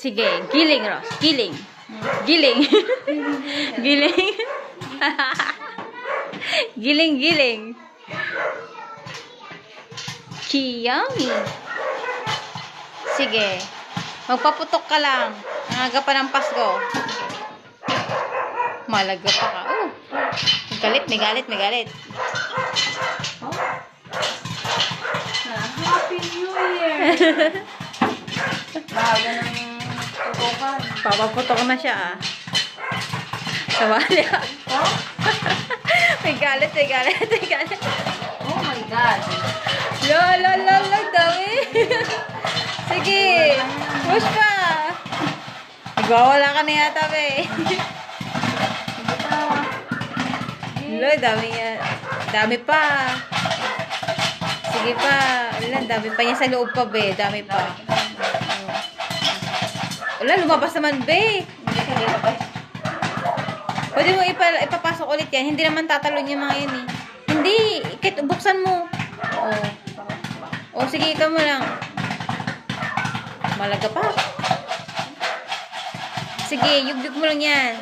Sige, giling, Ros. Giling. Giling. Giling. Giling, giling. Yummy. Sige. Magpaputok ka lang. Ang aga pa ng Pasko. Malaga pa ka. Oh. May galit, may galit, may galit. Happy New Year! Bago ng tutukan. Papaputok na siya ah. Sawali ah. Oh? May galit, may galit, may galit. Oh my God! Lo, dami. Sige. Push pa. Nagwawala ka na yata, be. Lo, dami yan. Dami pa. Sige pa. Wala, dami pa niya sa loob pa, be. Dami pa. Wala, lumabas naman, be. Pwede mo ipapasok ulit yan. Hindi naman tatalon yung mga yan eh. Hindi. Ikit, buksan mo. Oh. Oh, sige, ikaw mo lang. Malaga pa. Sige, yug-yug mo lang yan.